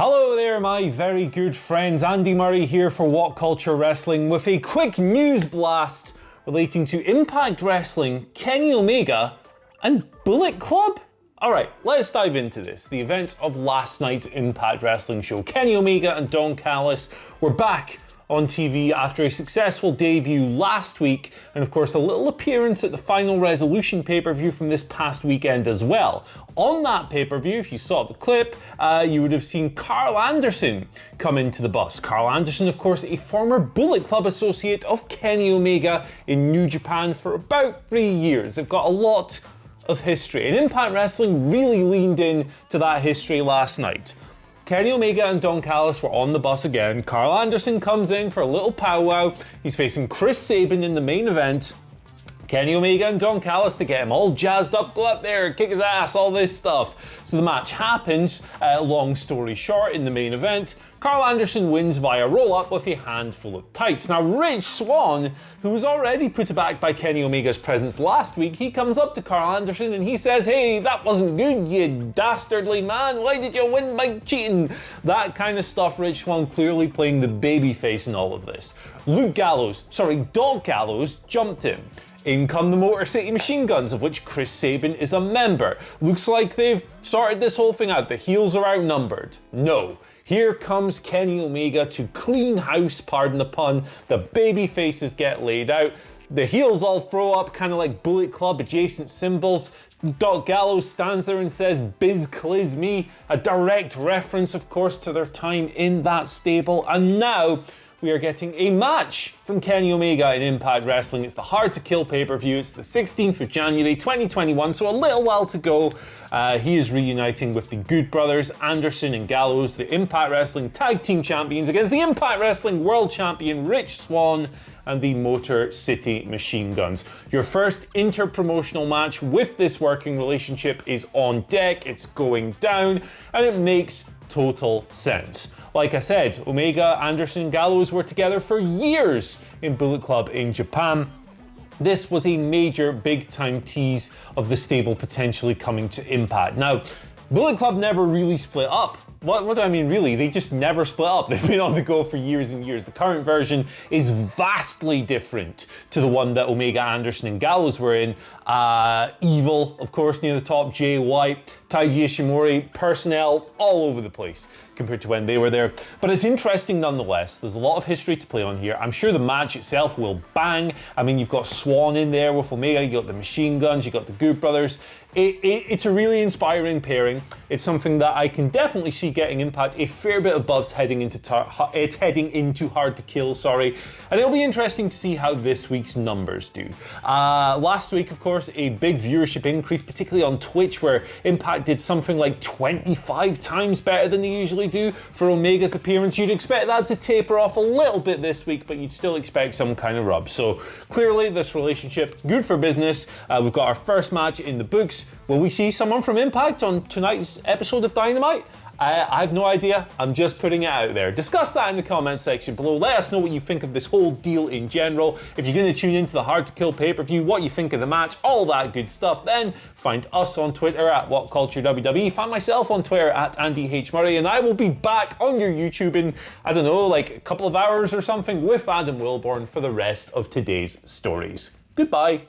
Hello there, my very good friends. Andy Murray here for WhatCulture Wrestling with a quick news blast relating to Impact Wrestling, Kenny Omega, and Bullet Club? Alright, let's dive into this. The event of last night's Impact Wrestling show. Kenny Omega and Don Callis were back on TV after a successful debut last week, and of course a little appearance at the Final Resolution pay-per-view from this past weekend as well. On that pay-per-view, if you saw the clip, you would have seen Carl Anderson come into the bus. Carl Anderson, of course, a former Bullet Club associate of Kenny Omega in New Japan for about 3 years. They've got a lot of history, and Impact Wrestling really leaned in to that history last night. Kenny Omega and Don Callis were on the bus again. Carl Anderson comes in for a little powwow. He's facing Chris Sabin in the main event. Kenny Omega and Don Callis to get him all jazzed up, go up there, kick his ass, all this stuff. So the match happens. Long story short, in the main event, Carl Anderson wins via roll-up with a handful of tights. Now, Rich Swann, who was already put aback by Kenny Omega's presence last week, he comes up to Carl Anderson and he says, "Hey, that wasn't good, you dastardly man. Why did you win by cheating?" That kind of stuff. Rich Swann clearly playing the babyface in all of this. Doc Gallows jumped him. In come the Motor City Machine Guns, of which Chris Sabin is a member. Looks like they've sorted this whole thing out. The heels are outnumbered. No. Here comes Kenny Omega to clean house, pardon the pun. The baby faces get laid out. The heels all throw up kind of like Bullet Club adjacent symbols. Doc Gallows stands there and says, "Biz Cliz me," a direct reference, of course, to their time in that stable. And now we are getting a match from Kenny Omega in Impact Wrestling. It's the Hard to Kill pay-per-view. It's the 16th of January 2021, so a little while to go. He is reuniting with the Good Brothers, Anderson and Gallows, the Impact Wrestling Tag Team Champions, against the Impact Wrestling World Champion Rich Swann and the Motor City Machine Guns. Your first inter-promotional match with this working relationship is on deck. It's going down, and it makes total sense. Like I said, Omega, Anderson, Gallows were together for years in Bullet Club in Japan. This was a major big-time tease of the stable potentially coming to Impact. Now, Bullet Club never really split up. What do I mean really? They just never split up. They've been on the go for years and years. The current version is vastly different to the one that Omega, Anderson and Gallows were in. Evil, of course, near the top, Jay White, Taiji Ishimori, personnel all over the place compared to when they were there. But it's interesting nonetheless. There's a lot of history to play on here. I'm sure the match itself will bang. I mean, you've got Swann in there with Omega, you got the Machine Guns, you got the Good Brothers. It's a really inspiring pairing. It's something that I can definitely see getting Impact a fair bit of buzz heading into Hard to Kill, and it'll be interesting to see how this week's numbers do. Last week, of course, a big viewership increase, particularly on Twitch, where Impact did something like 25 times better than they usually do for Omega's appearance. You'd expect that to taper off a little bit this week, but you'd still expect some kind of rub. So clearly this relationship, good for business. We've got our first match in the books. Will we see someone from Impact on tonight's episode of Dynamite? I have no idea. I'm just putting it out there. Discuss that in the comments section below. Let us know what you think of this whole deal in general. If you're going to tune into the Hard to Kill pay-per-view, what you think of the match, all that good stuff. Then find us on Twitter at WhatCultureWWE. Find myself on Twitter at Andy H. Murray, and I will be back on your YouTube in, I don't know, like a couple of hours or something with Adam Wilborn for the rest of today's stories. Goodbye.